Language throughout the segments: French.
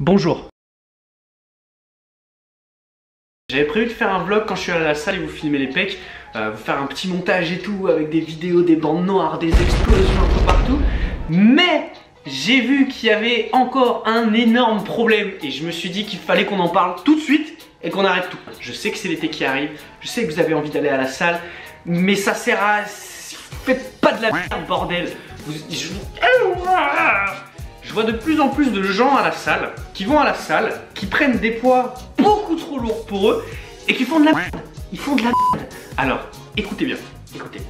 Bonjour. J'avais prévu de faire un vlog quand je suis allé à la salle et vous filmer les pecs, vous faire un petit montage et tout avec des vidéos, des bandes noires, des explosions un peu partout. Mais j'ai vu qu'il y avait encore un énorme problème et je me suis dit qu'il fallait qu'on en parle tout de suite et qu'on arrête tout. Je sais que c'est l'été qui arrive, je sais que vous avez envie d'aller à la salle, mais ça sert à... Faites pas de la merde, bordel. Je vois de plus en plus de gens à la salle, qui vont à la salle, qui prennent des poids beaucoup trop lourds pour eux et qui font de la merde. Ils font de la merde. Alors, écoutez bien, écoutez.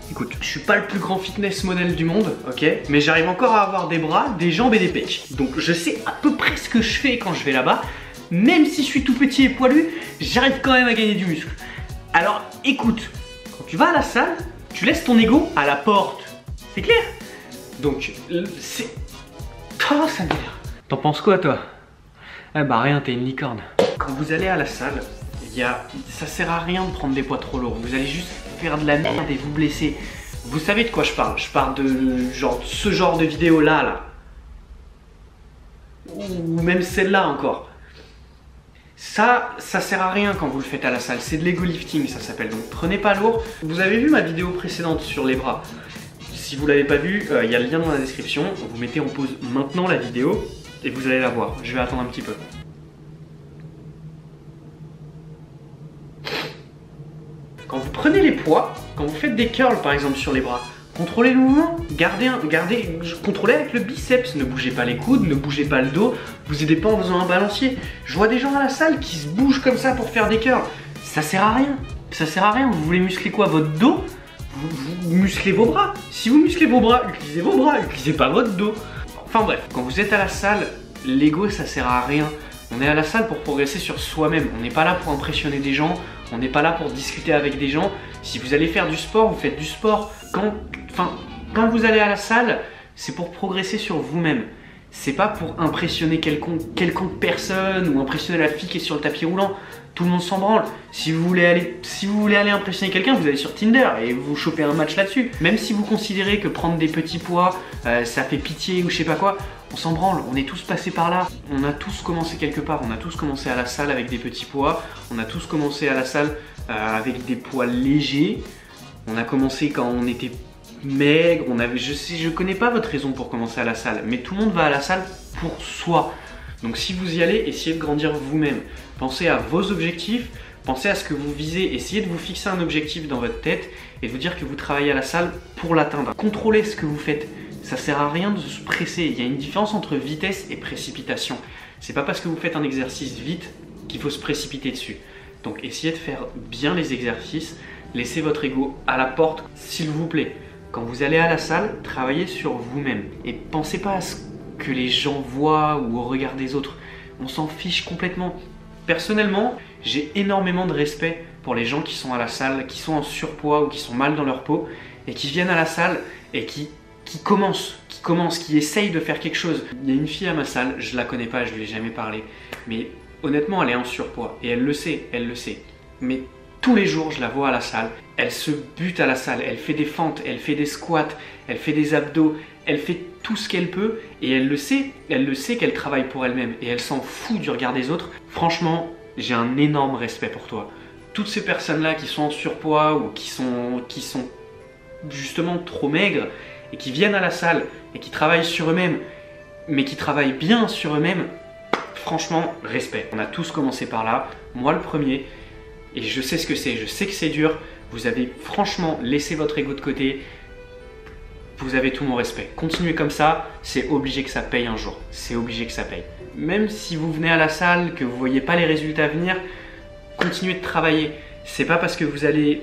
Écoute, je suis pas le plus grand fitness modèle du monde, ok, mais j'arrive encore à avoir des bras, des jambes et des pecs. Donc je sais à peu près ce que je fais quand je vais là-bas. Même si je suis tout petit et poilu, j'arrive quand même à gagner du muscle. Alors écoute, quand tu vas à la salle, tu laisses ton ego à la porte. C'est clair? Donc c'est... Oh, ça m'énerve. T'en penses quoi, toi? Ah bah rien, t'es une licorne. Quand vous allez à la salle, ça sert à rien de prendre des poids trop lourds. Vous allez juste faire de la merde et vous blesser. Vous savez de quoi je parle? Je parle de ce genre de vidéo là. Ou même celle-là encore. Ça sert à rien quand vous le faites à la salle. C'est de l'ego lifting, ça s'appelle. Donc prenez pas lourd. Vous avez vu ma vidéo précédente sur les bras. Si vous l'avez pas vu, il y a le lien dans la description. Vous mettez en pause maintenant la vidéo et vous allez la voir. Je vais attendre un petit peu. Quand vous prenez les poids, quand vous faites des curls par exemple sur les bras, contrôlez le mouvement, contrôlez avec le biceps, ne bougez pas les coudes, ne bougez pas le dos, vous aidez pas en faisant un balancier. Je vois des gens à la salle qui se bougent comme ça pour faire des curls. Ça sert à rien, ça sert à rien. Vous voulez muscler quoi? Votre dos? Vous musclez vos bras. Si vous musclez vos bras, utilisez vos bras, utilisez pas votre dos. Enfin bref, quand vous êtes à la salle, l'ego ça sert à rien. On est à la salle pour progresser sur soi-même. On n'est pas là pour impressionner des gens, on n'est pas là pour discuter avec des gens. Si vous allez faire du sport, vous faites du sport. Quand vous allez à la salle, c'est pour progresser sur vous-même. C'est pas pour impressionner quelconque personne ou impressionner la fille qui est sur le tapis roulant. Tout le monde s'en branle. Si vous voulez aller impressionner quelqu'un, vous allez sur Tinder et vous chopez un match là-dessus. Même si vous considérez que prendre des petits poids, ça fait pitié ou je sais pas quoi, on s'en branle. On est tous passés par là. On a tous commencé quelque part. On a tous commencé à la salle avec des petits poids. On a tous commencé à la salle avec des poids légers. On a commencé quand on était maigre. Je connais pas votre raison pour commencer à la salle, mais tout le monde va à la salle pour soi. Donc si vous y allez, essayez de grandir vous-même. Pensez à vos objectifs, pensez à ce que vous visez, essayez de vous fixer un objectif dans votre tête et de vous dire que vous travaillez à la salle pour l'atteindre. Contrôlez ce que vous faites, ça sert à rien de se presser. Il y a une différence entre vitesse et précipitation. C'est pas parce que vous faites un exercice vite qu'il faut se précipiter dessus. Donc essayez de faire bien les exercices, laissez votre ego à la porte s'il vous plaît. Quand vous allez à la salle, travaillez sur vous-même et pensez pas à ce que les gens voient ou au regard des autres. On s'en fiche complètement. Personnellement, j'ai énormément de respect pour les gens qui sont à la salle, qui sont en surpoids ou qui sont mal dans leur peau et qui viennent à la salle et qui commencent, qui essayent de faire quelque chose. Il y a une fille à ma salle, je la connais pas, je lui ai jamais parlé, mais honnêtement elle est en surpoids et elle le sait. Mais tous les jours je la vois à la salle, elle se bute à la salle, elle fait des fentes, elle fait des squats, elle fait des abdos, elle fait tout ce qu'elle peut et elle le sait qu'elle travaille pour elle-même et elle s'en fout du regard des autres. Franchement, j'ai un énorme respect pour toi. Toutes ces personnes-là qui sont en surpoids ou qui sont justement trop maigres et qui viennent à la salle et qui travaillent sur eux-mêmes, mais qui travaillent bien sur eux-mêmes, franchement, respect. On a tous commencé par là, moi le premier, et je sais ce que c'est, je sais que c'est dur. Vous avez franchement laissé votre ego de côté. Vous avez tout mon respect. Continuez comme ça, c'est obligé que ça paye un jour. C'est obligé que ça paye. Même si vous venez à la salle, que vous ne voyez pas les résultats venir, continuez de travailler. C'est pas parce que vous allez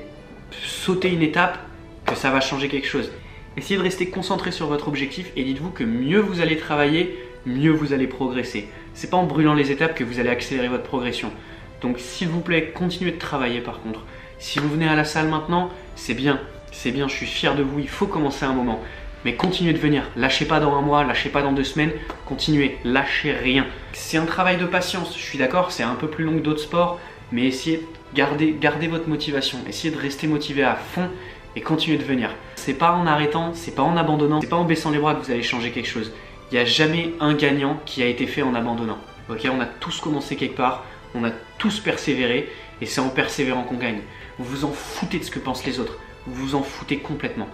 sauter une étape que ça va changer quelque chose. Essayez de rester concentré sur votre objectif et dites-vous que mieux vous allez travailler, mieux vous allez progresser. C'est pas en brûlant les étapes que vous allez accélérer votre progression. Donc s'il vous plaît, continuez de travailler par contre. Si vous venez à la salle maintenant, c'est bien, je suis fier de vous, il faut commencer à un moment. Mais continuez de venir, lâchez pas dans un mois, lâchez pas dans 2 semaines, continuez, lâchez rien. C'est un travail de patience, je suis d'accord, c'est un peu plus long que d'autres sports, mais essayez de garder votre motivation, essayez de rester motivé à fond et continuez de venir. C'est pas en arrêtant, c'est pas en abandonnant, c'est pas en baissant les bras que vous allez changer quelque chose. Il n'y a jamais un gagnant qui a été fait en abandonnant. Ok, on a tous commencé quelque part, on a tous persévéré, et c'est en persévérant qu'on gagne. Vous vous en foutez de ce que pensent les autres, vous vous en foutez complètement.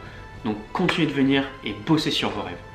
Donc continuez de venir et bossez sur vos rêves.